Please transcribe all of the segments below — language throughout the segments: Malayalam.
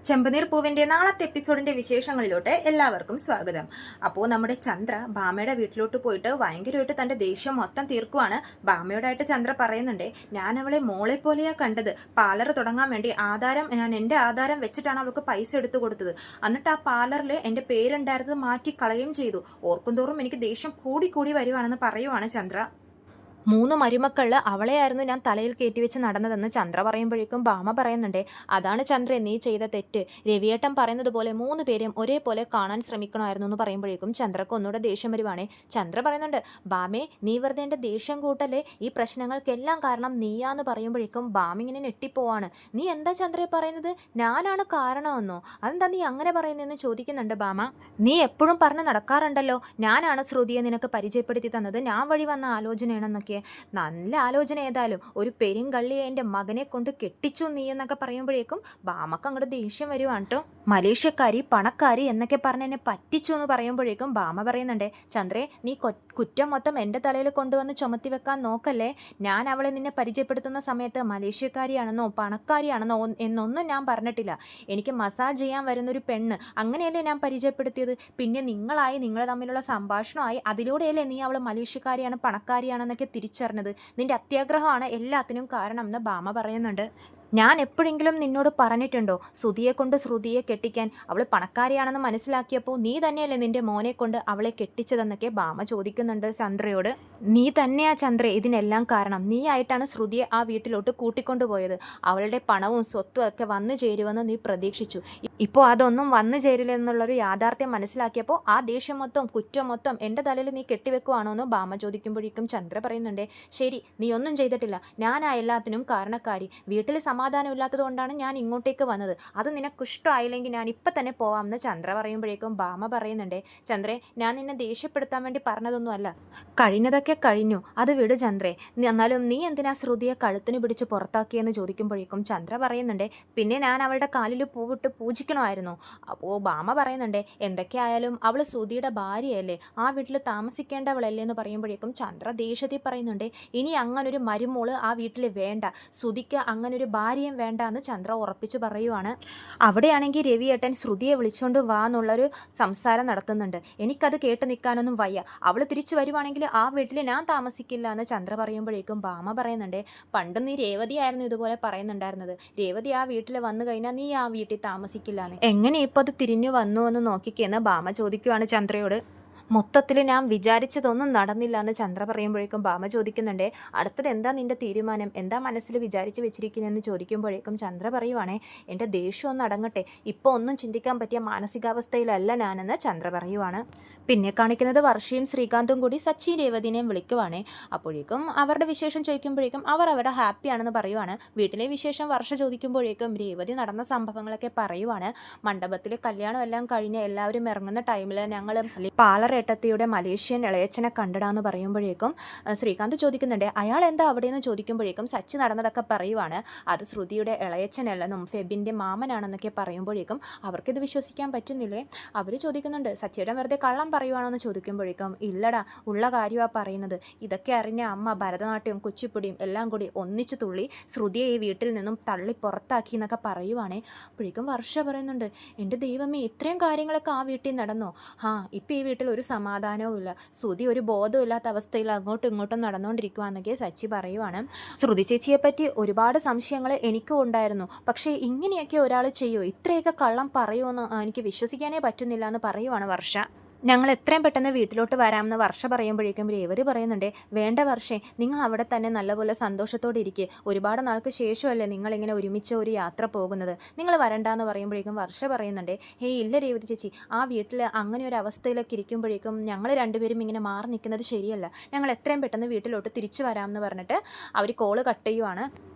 ചെമ്പനീർ പൂവിന്റെ നാളത്തെ എപ്പിസോഡിന്റെ വിശേഷങ്ങളിലോട്ട് എല്ലാവർക്കും സ്വാഗതം. അപ്പോൾ നമ്മുടെ ചന്ദ്ര ഭാമയുടെ വീട്ടിലോട്ട് പോയിട്ട് ഭയങ്കരമായിട്ട് തന്റെ ദേഷ്യം മൊത്തം തീർക്കുവാണ്. ഭാമയോടായിട്ട് ചന്ദ്ര പറയുന്നുണ്ട്, ഞാൻ അവളെ മോളെ പോലെയാ കണ്ടത്. പാർലർ തുടങ്ങാൻ വേണ്ടി ഞാൻ എന്റെ ആധാരം വെച്ചിട്ടാണ് അവൾക്ക് പൈസ എടുത്തു കൊടുത്തത്. എന്നിട്ട് ആ പാർലറിൽ എന്റെ പേരുണ്ടായിരുന്നത് മാറ്റി കളയുകയും ചെയ്തു. ഓർക്കും തോറും എനിക്ക് ദേഷ്യം കൂടി വരുവാണെന്ന് പറയുവാണ് ചന്ദ്ര. 3 മരുമക്കളിൽ അവളെയായിരുന്നു ഞാൻ തലയിൽ കയറ്റിവെച്ച് നടന്നതെന്ന് ചന്ദ്ര പറയുമ്പോഴേക്കും ഭാമ പറയുന്നുണ്ട്, അതാണ് ചന്ദ്ര നീ ചെയ്ത തെറ്റ്. രവിയേട്ടൻ പറയുന്നത് പോലെ 3 പേരെയും ഒരേപോലെ കാണാൻ ശ്രമിക്കണമായിരുന്നു എന്ന് പറയുമ്പോഴേക്കും ചന്ദ്രക്ക് ഒന്നുകൂടെ ദേഷ്യം വരുവാണേ. ചന്ദ്ര പറയുന്നുണ്ട്, ഭാമേ നീ വെറുതെ എൻ്റെ ദേഷ്യം കൂട്ടല്ലേ, ഈ പ്രശ്നങ്ങൾക്കെല്ലാം കാരണം നീയാന്ന് പറയുമ്പോഴേക്കും ഭാമ ഇങ്ങനെ ഞെട്ടിപ്പോവാണ്. നീ എന്താ ചന്ദ്രയെ പറയുന്നത്? ഞാനാണ് കാരണമെന്നോ? അതെന്താ നീ അങ്ങനെ പറയുന്നതെന്ന് ചോദിക്കുന്നുണ്ട് ഭാമ. നീ എപ്പോഴും പറഞ്ഞ് നടക്കാറുണ്ടല്ലോ, ഞാനാണ് ശ്രുതിയെ നിനക്ക് പരിചയപ്പെടുത്തി തന്നത്, ഞാൻ വഴി വന്ന ആലോചനയാണെന്നൊക്കെ. നല്ല ആലോചന. ഏതായാലും ഒരു പെരുങ്കള്ളിയെ എൻ്റെ മകനെ കൊണ്ട് കെട്ടിച്ചു നീ എന്നൊക്കെ പറയുമ്പോഴേക്കും ഭാമക്ക് അങ്ങോട്ട് ദേഷ്യം വരുവാണ് കേട്ടോ. മലേഷ്യക്കാരി പണക്കാരി എന്നൊക്കെ പറഞ്ഞ് എന്നെ പറ്റിച്ചു എന്ന് പറയുമ്പോഴേക്കും ഭാമ പറയുന്നുണ്ട്, ചന്ദ്രേ നീ കുറ്റം മൊത്തം എൻ്റെ തലയിൽ കൊണ്ടുവന്ന് ചുമത്തി വെക്കാൻ നോക്കല്ലേ. ഞാൻ അവളെ നിന്നെ പരിചയപ്പെടുത്തുന്ന സമയത്ത് മലേഷ്യക്കാരിയാണെന്നോ പണക്കാരിയാണെന്നോ എന്നൊന്നും ഞാൻ പറഞ്ഞിട്ടില്ല. എനിക്ക് മസാജ് ചെയ്യാൻ വരുന്നൊരു പെണ്ണ് അങ്ങനെയല്ലേ ഞാൻ പരിചയപ്പെടുത്തിയത്. പിന്നെ നിങ്ങൾ തമ്മിലുള്ള സംഭാഷണമായി അതിലൂടെയല്ലേ നീ അവൾ മലേഷ്യക്കാരിയാണ് പണക്കാരിയാണെന്നൊക്കെ തിരിച്ചറിഞ്ഞത്. നിന്റെ അത്യാഗ്രഹമാണ് എല്ലാത്തിനും കാരണം എന്ന് ഭാമ പറയുന്നുണ്ട്. ഞാൻ എപ്പോഴെങ്കിലും നിന്നോട് പറഞ്ഞിട്ടുണ്ടോ സുധിയെ കൊണ്ട് ശ്രുതിയെ കെട്ടിക്കാൻ? അവൾ പണക്കാരിയാണെന്ന് മനസ്സിലാക്കിയപ്പോൾ നീ തന്നെയല്ലേ നിന്റെ മോനെ കൊണ്ട് അവളെ കെട്ടിച്ചതെന്നൊക്കെ ഭാമ ചോദിക്കുന്നുണ്ട് ചന്ദ്രയോട്. നീ തന്നെയാ ചന്ദ്ര ഇതിനെല്ലാം കാരണം. നീ ആയിട്ടാണ് ശ്രുതിയെ ആ വീട്ടിലോട്ട് കൂട്ടിക്കൊണ്ടുപോയത്. അവളുടെ പണവും സ്വത്തും ഒക്കെ വന്നു ചേരുമെന്ന് നീ പ്രതീക്ഷിച്ചു. ഇപ്പോൾ അതൊന്നും വന്നു ചേരില്ല എന്നുള്ളൊരു യാഥാർത്ഥ്യം മനസ്സിലാക്കിയപ്പോൾ ആ ദേഷ്യം മൊത്തം കുറ്റം മൊത്തം എൻ്റെ തലയിൽ നീ കെട്ടിവെക്കുവാണോ എന്ന് ഭാമ ചോദിക്കുമ്പോഴേക്കും ചന്ദ്ര പറയുന്നുണ്ട്, ശരി നീ ഒന്നും ചെയ്തിട്ടില്ല, ഞാനാ എല്ലാത്തിനും കാരണക്കാരി. വീട്ടിൽ സമാധാനമില്ലാത്തത് കൊണ്ടാണ് ഞാൻ ഇങ്ങോട്ടേക്ക് വന്നത്. അത് നിനക്ക് ഇഷ്ടമായില്ലെങ്കിൽ ഞാൻ ഇപ്പം തന്നെ പോവാമെന്ന് ചന്ദ്ര പറയുമ്പോഴേക്കും ഭാമ പറയുന്നുണ്ട്, ചന്ദ്രേ ഞാൻ നിന്നെ ദേഷ്യപ്പെടുത്താൻ വേണ്ടി പറഞ്ഞതൊന്നുമല്ല, കഴിഞ്ഞതൊക്കെ കഴിഞ്ഞു, അത് വിട് ചന്ദ്രേ. എന്നാലും നീ എന്തിനാ ശ്രുതിയെ കഴുത്തിന് പിടിച്ച് പുറത്താക്കിയെന്ന് ചോദിക്കുമ്പോഴേക്കും ചന്ദ്ര പറയുന്നുണ്ട്, പിന്നെ ഞാൻ അവളുടെ കാലിൽ പൂവിട്ട് പൂജിക്കണമായിരുന്നു. അപ്പോൾ ഭാമ പറയുന്നുണ്ട്, എന്തൊക്കെയായാലും അവൾ ശ്രുതിയുടെ ഭാര്യയല്ലേ, ആ വീട്ടിൽ താമസിക്കേണ്ടവളല്ലേ എന്ന് പറയുമ്പോഴേക്കും ചന്ദ്ര ദേഷ്യത്തിൽ പറയുന്നുണ്ട്, ഇനി അങ്ങനൊരു മരുമോള് ആ വീട്ടിൽ വേണ്ട, ശ്രുതിക്ക് അങ്ങനൊരു ഭാര്യയും വേണ്ട എന്ന് ചന്ദ്ര ഉറപ്പിച്ചു പറയുവാണ്. അവിടെയാണെങ്കിൽ രവിയേട്ടൻ ശ്രുതിയെ വിളിച്ചോണ്ട് വാ എന്നുള്ളൊരു സംസാരം നടത്തുന്നുണ്ട്. എനിക്കത് കേട്ട് നിൽക്കാനൊന്നും വയ്യ. അവൾ തിരിച്ചു വരുവാണെങ്കിൽ ആ വീട്ടിൽ ഞാൻ താമസിക്കില്ല എന്ന് ചന്ദ്ര പറയുമ്പോഴേക്കും ഭാമ പറയുന്നുണ്ട്, പണ്ട് നീ രേവതിയായിരുന്നു ഇതുപോലെ പറയുന്നുണ്ടായിരുന്നത്. രേവതി ആ വീട്ടിൽ വന്നു കഴിഞ്ഞാൽ നീ ആ വീട്ടിൽ താമസിക്കില്ല എന്ന്. എങ്ങനെ ഇപ്പോൾ അത് തിരിഞ്ഞു വന്നു എന്ന് നോക്കിക്കെന്ന് ഭാമ ചോദിക്കുവാണ് ചന്ദ്രയോട്. മൊത്തത്തിൽ ഞാൻ വിചാരിച്ചതൊന്നും നടന്നില്ല എന്ന് ചന്ദ്ര പറയുമ്പോഴേക്കും ഭാമ ചോദിക്കുന്നുണ്ട്, അടുത്തത് എന്താ നിന്റെ തീരുമാനം, എന്താ മനസ്സിൽ വിചാരിച്ച് വെച്ചിരിക്കുന്നതെന്ന് ചോദിക്കുമ്പോഴേക്കും ചന്ദ്ര പറയുവാണേ, എൻ്റെ ദേഷ്യം ഒന്ന് അടങ്ങട്ടെ, ഇപ്പോൾ ഒന്നും ചിന്തിക്കാൻ പറ്റിയ മാനസികാവസ്ഥയിലല്ല ഞാനെന്ന് ചന്ദ്ര പറയുവാണ്. പിന്നെ കാണിക്കുന്നത് വർഷയും ശ്രീകാന്തും കൂടി സച്ചി രേവതിനെയും വിളിക്കുവാണേ. അപ്പോഴേക്കും അവരുടെ വിശേഷം ചോദിക്കുമ്പോഴേക്കും അവർ അവിടെ ഹാപ്പിയാണെന്ന് പറയുവാണ്. വീട്ടിലെ വിശേഷം വർഷ ചോദിക്കുമ്പോഴേക്കും രേവതി നടന്ന സംഭവങ്ങളൊക്കെ പറയുവാണ്. മണ്ഡപത്തിൽ കല്യാണം എല്ലാം കഴിഞ്ഞ് എല്ലാവരും ഇറങ്ങുന്ന ടൈമിൽ ഞങ്ങൾ പാലറേട്ടത്തിയുടെ മലേഷ്യൻ ഇളയച്ചനെ കണ്ടിടാന്ന് പറയുമ്പോഴേക്കും ശ്രീകാന്ത് ചോദിക്കുന്നുണ്ട്, അയാൾ എന്താ അവിടെയെന്ന് ചോദിക്കുമ്പോഴേക്കും സച്ചി നടന്നതൊക്കെ പറയുവാണ്. അത് ശ്രുതിയുടെ ഇളയച്ചനല്ലെന്നും ഫെബിൻ്റെ മാമനാണെന്നൊക്കെ പറയുമ്പോഴേക്കും അവർക്കിത് വിശ്വസിക്കാൻ പറ്റുന്നില്ലേ. അവർ ചോദിക്കുന്നുണ്ട്, സച്ചിയുടെ വെറുതെ കള്ളം പറയുവാണോ എന്ന് ചോദിക്കുമ്പോഴേക്കും ഇല്ലടാ ഉള്ള കാര്യമാണ് പറയുന്നത്. ഇതൊക്കെ അറിഞ്ഞ അമ്മ ഭരതനാട്യവും കുച്ചിപ്പുടിയും എല്ലാം കൂടി ഒന്നിച്ചു തുള്ളി ശ്രുതിയെ ഈ വീട്ടിൽ നിന്നും തള്ളി പുറത്താക്കി എന്നൊക്കെ പറയുവാണേ. അപ്പോഴേക്കും വർഷ പറയുന്നുണ്ട്, എൻ്റെ ദൈവമേ ഇത്രയും കാര്യങ്ങളൊക്കെ ആ വീട്ടിൽ നടന്നോ? ഇപ്പം ഈ വീട്ടിൽ ഒരു സമാധാനവും ഇല്ല, ശ്രുതി ഒരു ബോധമില്ലാത്ത അവസ്ഥയിൽ അങ്ങോട്ടും ഇങ്ങോട്ടും നടന്നുകൊണ്ടിരിക്കുവാന്നൊക്കെ സച്ചി പറയുവാണ്. ശ്രുതി ചേച്ചിയെ പറ്റി ഒരുപാട് സംശയങ്ങൾ എനിക്കും ഉണ്ടായിരുന്നു, പക്ഷേ ഇങ്ങനെയൊക്കെ ഒരാൾ ചെയ്യുമോ, ഇത്രയൊക്കെ കള്ളം പറയുമെന്ന് എനിക്ക് വിശ്വസിക്കാനേ പറ്റുന്നില്ല എന്ന് പറയുവാണ് വർഷ. ഞങ്ങൾ എത്രയും പെട്ടെന്ന് വീട്ടിലോട്ട് വരാമെന്ന് വർഷ പറയുമ്പോഴേക്കും രേവതി പറയുന്നുണ്ട്, വേണ്ട വർഷേ, നിങ്ങൾ അവിടെ തന്നെ നല്ലപോലെ സന്തോഷത്തോടെ ഇരിക്കുക, ഒരുപാട് നാൾക്ക് ശേഷമല്ലേ നിങ്ങളിങ്ങനെ ഒരുമിച്ച് ഒരു യാത്ര പോകുന്നത്, നിങ്ങൾ വരണ്ടെന്ന് പറയുമ്പോഴേക്കും വർഷ പറയുന്നുണ്ട്, ഹേയ് ഇല്ല രേവതി ചേച്ചി, ആ വീട്ടിൽ അങ്ങനെ ഒരു അവസ്ഥയിലൊക്കെ ഇരിക്കുമ്പോഴേക്കും ഞങ്ങൾ രണ്ടുപേരും ഇങ്ങനെ മാറി നിൽക്കുന്നത് ശരിയല്ല, ഞങ്ങൾ എത്രയും പെട്ടെന്ന് വീട്ടിലോട്ട് തിരിച്ചു വരാമെന്ന് പറഞ്ഞിട്ട് അവർ കോള് കട്ട് ചെയ്യുവാണ്.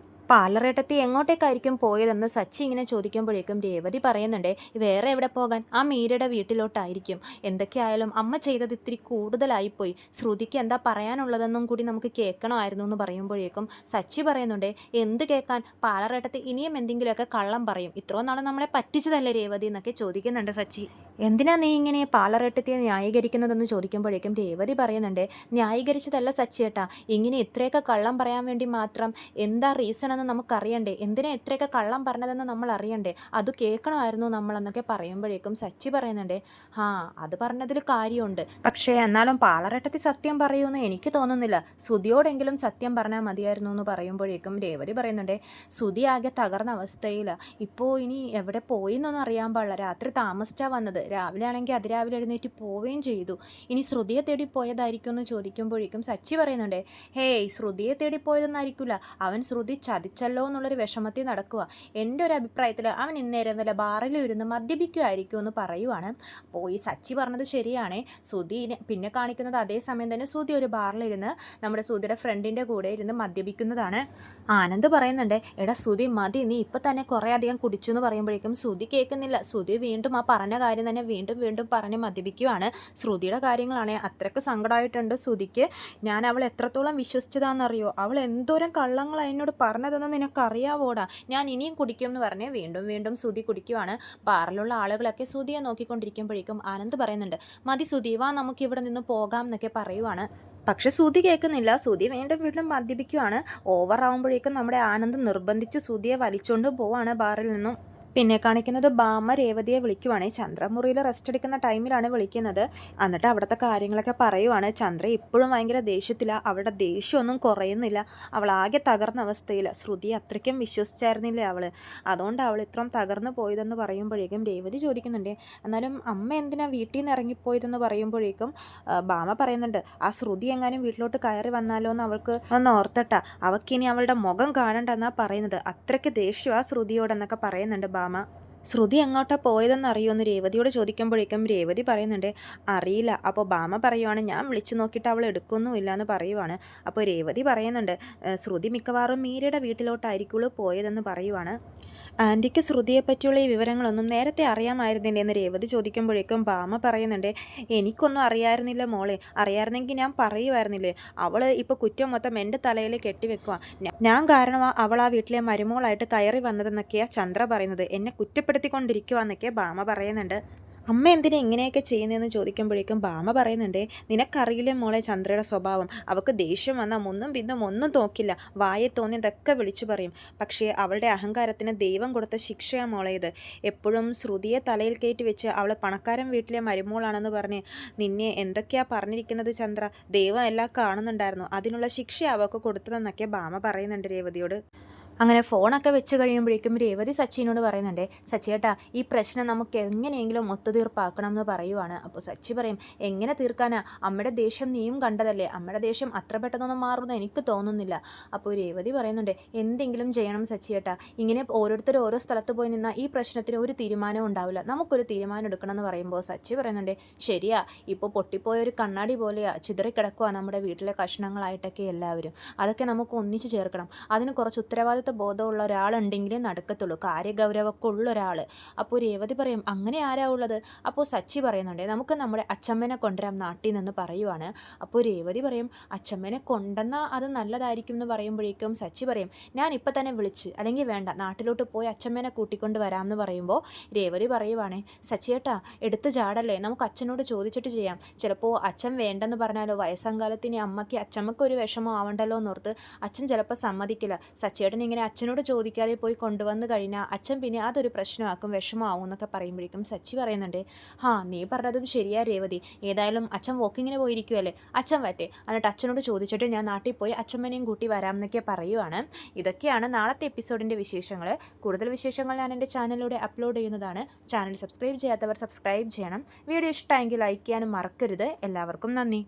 പാലറേട്ടത്തി എങ്ങോട്ടേക്കായിരിക്കും പോയതെന്ന് സച്ചി ഇങ്ങനെ ചോദിക്കുമ്പോഴേക്കും രേവതി പറയുന്നുണ്ട്, വേറെ എവിടെ പോകാൻ, ആ മീരയുടെ വീട്ടിലോട്ടായിരിക്കും. എന്തൊക്കെയായാലും അമ്മ ചെയ്തത് ഇത്തിരി കൂടുതലായിപ്പോയി, ശ്രുതിക്ക് എന്താ പറയാനുള്ളതെന്നും കൂടി നമുക്ക് കേൾക്കണമായിരുന്നു എന്ന് പറയുമ്പോഴേക്കും സച്ചി പറയുന്നുണ്ട്, എന്ത് കേൾക്കാൻ, പാലറേട്ടത്തി ഇനിയും എന്തെങ്കിലുമൊക്കെ കള്ളം പറയും, ഇത്രയും നാൾ നമ്മളെ പറ്റിച്ചതല്ലേ രേവതി എന്നൊക്കെ ചോദിക്കുന്നുണ്ട് സച്ചി. എന്തിനാ നീ ഇങ്ങനെ പാലറേട്ടത്തെ ന്യായീകരിക്കുന്നതെന്ന് ചോദിക്കുമ്പോഴേക്കും രേവതി പറയുന്നുണ്ട്, ന്യായീകരിച്ചതല്ല സച്ചിയേട്ടാ, ഇങ്ങനെ ഇത്രയൊക്കെ കള്ളം പറയാൻ വേണ്ടി മാത്രം എന്താ റീസൺ എന്താണെന്ന് നമുക്കറിയണ്ടേ, എന്തിനാ ഇത്രയൊക്കെ കള്ളം പറഞ്ഞതെന്ന് നമ്മൾ അറിയണ്ടേ, അത് കേൾക്കണമായിരുന്നു നമ്മളെന്നൊക്കെ പറയുമ്പോഴേക്കും സച്ചി പറയുന്നുണ്ട്, ആ അത് പറഞ്ഞതിൽ കാര്യമുണ്ട്, പക്ഷേ എന്നാലും പാളറട്ടത്തി സത്യം പറയുമെന്ന് എനിക്ക് തോന്നുന്നില്ല, ശ്രുതിയോടെങ്കിലും സത്യം പറഞ്ഞാൽ മതിയായിരുന്നു എന്ന് പറയുമ്പോഴേക്കും രേവതി പറയുന്നുണ്ട്, ശ്രുതി ആകെ തകർന്ന അവസ്ഥയിലാണ്, ഇപ്പോൾ ഇനി എവിടെ പോയി എന്നൊന്നും അറിയാൻ പാടില്ല, രാത്രി താമസിച്ചാണ് വന്നത്, രാവിലെ ആണെങ്കിൽ അതിരാവിലെ എഴുന്നേറ്റ് പോവുകയും ചെയ്തു, ഇനി ശ്രുതിയെ തേടി പോയതായിരിക്കും എന്ന് ചോദിക്കുമ്പോഴേക്കും സച്ചി പറയുന്നുണ്ട്, ഹേയ് ശ്രുതിയെ തേടി പോയതെന്നായിരിക്കില്ല, അവൻ ശ്രുതി ചതിച്ചല്ലോ എന്നുള്ളൊരു വിഷമത്തിൽ നടക്കുക, എൻ്റെ ഒരു അഭിപ്രായത്തിൽ അവൻ ഇന്നേരം വല്ല ബാറിലും ഇരുന്ന് മദ്യപിക്കുമായിരിക്കും എന്ന് പറയുവാണ്. അപ്പോൾ ഈ സച്ചി പറഞ്ഞത് ശരിയാണേ, ശ്രുതി പിന്നെ കാണിക്കുന്നത് അതേ സമയം തന്നെ ശ്രുതി ഒരു ബാറിലിരുന്ന് നമ്മുടെ ശ്രുതിയുടെ ഫ്രണ്ടിൻ്റെ കൂടെ ഇരുന്ന് മദ്യപിക്കുന്നതാണ്. ആനന്ദ് പറയുന്നുണ്ട്, എടാ ശ്രുതി മതി, നീ ഇപ്പം തന്നെ കുറേ അധികം കുടിച്ചു എന്ന് പറയുമ്പോഴേക്കും ശ്രുതി കേൾക്കുന്നില്ല, ശ്രുതി വീണ്ടും ആ പറഞ്ഞ കാര്യം തന്നെ വീണ്ടും വീണ്ടും പറഞ്ഞ് മദ്യപിക്കുകയാണ്. ശ്രുതിയുടെ കാര്യങ്ങളാണ് അത്രയ്ക്ക് സങ്കടമായിട്ടുണ്ട് ശ്രുതിക്ക്, ഞാൻ അവൾ എത്രത്തോളം വിശ്വസിച്ചതാണെന്നറിയോ, അവൾ എന്തോരം കള്ളങ്ങൾ എന്നോട് പറഞ്ഞതെന്ന് നിനക്കറിയാവോടാ, ഞാൻ ഇനിയും കുടിക്കും എന്ന് പറഞ്ഞ് വീണ്ടും വീണ്ടും ശ്രുതി കുടിക്കുവാണ്. ബാറിലുള്ള ആളുകളൊക്കെ ശ്രുതിയെ നോക്കിക്കൊണ്ടിരിക്കുമ്പോഴേക്കും ആനന്ദ് പറയുന്നുണ്ട്, മതി ശ്രുതി വാ നമുക്ക് ഇവിടെ നിന്ന് പോകാം എന്നൊക്കെ പറയുവാണ്. പക്ഷെ ശ്രുതി കേൾക്കുന്നില്ല, ശ്രുതി വീണ്ടും വീണ്ടും മദ്യപിക്കുവാണ്. ഓവർ ആകുമ്പോഴേക്കും നമ്മുടെ ആനന്ദ് നിർബന്ധിച്ച് ശ്രുതിയെ വലിച്ചുകൊണ്ട് പോവാണ് ബാറിൽ നിന്നും. പിന്നെ കാണിക്കുന്നത് ബാമ രേവതിയെ വിളിക്കുവാണ്. ചന്ദ്രമുറിയിൽ റെസ്റ്റ് എടുക്കുന്ന ടൈമിലാണ് വിളിക്കുന്നത്. എന്നിട്ട് അവിടുത്തെ കാര്യങ്ങളൊക്കെ പറയുവാണ്. ചന്ദ്ര ഇപ്പോഴും ഭയങ്കര ദേഷ്യത്തിലാണ്, അവളുടെ ദേഷ്യമൊന്നും കുറയുന്നില്ല, അവൾ ആകെ തകർന്ന അവസ്ഥയിൽ, ശ്രുതി അത്രയ്ക്കും വിശ്വസിച്ചായിരുന്നില്ലേ അവൾ, അതുകൊണ്ട് അവൾ ഇത്രയും തകർന്നു പോയതെന്ന് പറയുമ്പോഴേക്കും രേവതി ചോദിക്കുന്നുണ്ട്, എന്നാലും അമ്മ എന്തിനാ വീട്ടിൽ നിന്ന് ഇറങ്ങിപ്പോയതെന്ന് പറയുമ്പോഴേക്കും ബാമ പറയുന്നുണ്ട്, ആ ശ്രുതി എങ്ങാനും വീട്ടിലോട്ട് കയറി വന്നാലോ എന്ന് അവൾക്ക് ഒന്ന് ഓർത്തട്ടാ, അവൾക്കിനി അവളുടെ മുഖം കാണണ്ടെന്നാണ് പറയുന്നത്, അത്രയ്ക്ക് ദേഷ്യമാണ് ശ്രുതിയോടെന്നൊക്കെ പറയുന്നുണ്ട് ബാമ. ശ്രുതി എങ്ങോട്ടാ പോയതെന്ന് അറിയുമെന്ന് രേവതിയോട് ചോദിക്കുമ്പോഴേക്കും രേവതി പറയുന്നുണ്ട്, അറിയില്ല. അപ്പോൾ ബാമ പറയുവാണ്, ഞാൻ വിളിച്ചു നോക്കിയിട്ട് അവൾ എടുക്കൊന്നുമില്ല എന്ന് പറയുവാണ്. അപ്പോൾ രേവതി പറയുന്നുണ്ട്, ശ്രുതി മിക്കവാറും മീരയുടെ വീട്ടിലോട്ടായിരിക്കുള്ളൂ പോയതെന്ന് പറയുവാണ്. ആൻറ്റിക്ക് ശ്രുതിയെ പറ്റിയുള്ള ഈ വിവരങ്ങളൊന്നും നേരത്തെ അറിയാമായിരുന്നില്ലേ എന്ന് രേവതി ചോദിക്കുമ്പോഴേക്കും ബാമ പറയുന്നുണ്ട്, എനിക്കൊന്നും അറിയായിരുന്നില്ല മോളെ, അറിയായിരുന്നെങ്കിൽ ഞാൻ പറയുമായിരുന്നില്ലേ, അവൾ ഇപ്പോൾ കുറ്റം മൊത്തം എൻ്റെ തലയിൽ കെട്ടിവെക്കുക, ഞാൻ കാരണമാണ് അവൾ ആ വീട്ടിലെ മരുമോളായിട്ട് കയറി വന്നതെന്നൊക്കെയാണ് ചന്ദ്ര പറയുന്നത്, എന്നെ കുറ്റപ്പെടുത്തിക്കൊണ്ടിരിക്കുകയെന്നൊക്കെ ബാമ പറയുന്നുണ്ട്. അമ്മ എന്തിനാ ഇങ്ങനെയൊക്കെ ചെയ്യുന്നതെന്ന് ചോദിക്കുമ്പോഴേക്കും ബാമ പറയുന്നുണ്ട്, നിനക്കറിയില്ലേ മോളെ ചന്ദ്രയുടെ സ്വഭാവം, അവൾക്ക് ദേഷ്യം വന്നാൽ മുന്നും പിന്നും ഒന്നും നോക്കില്ല, വായെ തോന്നിയതൊക്കെ വിളിച്ചു പറയും, പക്ഷേ അവളുടെ അഹങ്കാരത്തിന് ദൈവം കൊടുത്ത ശിക്ഷയാണ് മോളെ ഇത്, എപ്പോഴും ശ്രുതിയെ തലയിൽ കയറ്റി വെച്ച് അവൾ പണക്കാരൻ വീട്ടിലെ മരുമോളാണെന്ന് പറഞ്ഞ് നിന്നെ എന്തൊക്കെയാ പറഞ്ഞിരിക്കുന്നത് ചന്ദ്ര, ദൈവം എല്ലാം കാണുന്നുണ്ടായിരുന്നു, അതിനുള്ള ശിക്ഷ അവൾക്ക് കൊടുത്തതെന്നൊക്കെ ബാമ പറയുന്നുണ്ട് രേവതിയോട്. അങ്ങനെ ഫോണൊക്കെ വെച്ച് കഴിയുമ്പോഴേക്കും രേവതി സച്ചിനോട് പറയുന്നുണ്ട്, സച്ചിയേട്ടാ ഈ പ്രശ്നം നമുക്ക് എങ്ങനെയെങ്കിലും ഒത്തുതീർപ്പാക്കണം എന്ന് പറയുവാണ്. അപ്പോൾ സച്ചി പറയും, എങ്ങനെ തീർക്കാനാ, അമ്മയുടെ ദേഷ്യം നീയും കണ്ടതല്ലേ, അമ്മയുടെ ദേഷ്യം അത്ര പെട്ടെന്നൊന്നും മാറുമെന്ന് എനിക്ക് തോന്നുന്നില്ല. അപ്പോൾ രേവതി പറയുന്നുണ്ട്, എന്തെങ്കിലും ചെയ്യണം സച്ചിയേട്ടാ, ഇങ്ങനെ ഓരോരുത്തർ ഓരോ സ്ഥലത്ത് പോയി നിന്നാൽ ഈ പ്രശ്നത്തിന് ഒരു തീരുമാനം ഉണ്ടാവില്ല, നമുക്കൊരു തീരുമാനം എടുക്കണം എന്ന് പറയുമ്പോൾ സച്ചി പറയുന്നുണ്ട്, ശരിയാ, ഇപ്പോൾ പൊട്ടിപ്പോയ ഒരു കണ്ണാടി പോലെയാ ചിതറിക്കിടക്കുക നമ്മുടെ വീട്ടിലെ കഷ്ണങ്ങളായിട്ടൊക്കെ എല്ലാവരും, അതൊക്കെ നമുക്ക് ഒന്നിച്ച് ചേർക്കണം, അതിന് കുറച്ച് ഉത്തരവാദിത്വം ബോധമുള്ള ഒരാളുണ്ടെങ്കിലേ നടക്കത്തുള്ളൂ, കാര്യഗൗരവമൊക്കെ ഉള്ള ഒരാൾ. അപ്പോൾ രേവതി പറയും, അങ്ങനെ ആരാ ഉള്ളത്? അപ്പോൾ സച്ചി പറയുന്നുണ്ട്, നമുക്ക് നമ്മുടെ അച്ചമ്മനെ കൊണ്ടുവരാം നാട്ടിൽ നിന്ന് പറയുവാണ്. അപ്പോൾ രേവതി പറയും, അച്ചമ്മനെ കൊണ്ടുവന്നാൽ അത് നല്ലതായിരിക്കും എന്ന് പറയുമ്പോഴേക്കും സച്ചി പറയും, ഞാൻ ഇപ്പം തന്നെ വിളിച്ച്, അല്ലെങ്കിൽ വേണ്ട നാട്ടിലോട്ട് പോയി അച്ചമ്മനെ കൂട്ടിക്കൊണ്ട് വരാമെന്ന് പറയുമ്പോൾ രേവതി പറയുവാണ്, സച്ചിയേട്ടാ എടുത്ത് ചാടല്ലേ, നമുക്ക് അച്ഛനോട് ചോദിച്ചിട്ട് ചെയ്യാം, ചിലപ്പോൾ അച്ഛൻ വേണ്ടെന്ന് പറഞ്ഞാലോ, വയസ്സങ്കാലത്തിന് അമ്മയ്ക്ക് അച്ചമ്മക്ക് ഒരു വിഷമം ആവണ്ടല്ലോ എന്നോർത്ത് അച്ഛൻ ചിലപ്പോൾ സമ്മതിക്കില്ല, സച്ചിയേട്ടൻ ഇങ്ങനെ അച്ഛനോട് ചോദിക്കാതെ പോയി കൊണ്ടുവന്ന് കഴിഞ്ഞാൽ അച്ഛൻ പിന്നെ അതൊരു പ്രശ്നമാക്കും, വിഷമമാവും എന്നൊക്കെ പറയുമ്പോഴേക്കും സച്ചി പറയുന്നുണ്ട്, നീ പറഞ്ഞതും ശരിയാ രേവതി, ഏതായാലും അച്ഛൻ വോക്കിങ്ങിന് പോയിരിക്കുമല്ലേ, അച്ഛൻ വരട്ടെ, എന്നിട്ട് അച്ഛനോട് ചോദിച്ചിട്ട് ഞാൻ നാട്ടിൽ പോയി അച്ഛമ്മനെയും കൂട്ടി വരാം എന്നൊക്കെ പറയുവാണ്. ഇതൊക്കെയാണ് നാളത്തെ എപ്പിസോഡിൻ്റെ വിശേഷങ്ങൾ. കൂടുതൽ വിശേഷങ്ങൾ ഞാൻ എൻ്റെ ചാനലിലൂടെ അപ്ലോഡ് ചെയ്യുന്നതാണ്. ചാനൽ സബ്സ്ക്രൈബ് ചെയ്യാത്തവർ സബ്സ്ക്രൈബ് ചെയ്യണം. വീഡിയോ ഇഷ്ടമെങ്കിൽ ലൈക്ക് ചെയ്യാനും മറക്കരുത്. എല്ലാവർക്കും നന്ദി.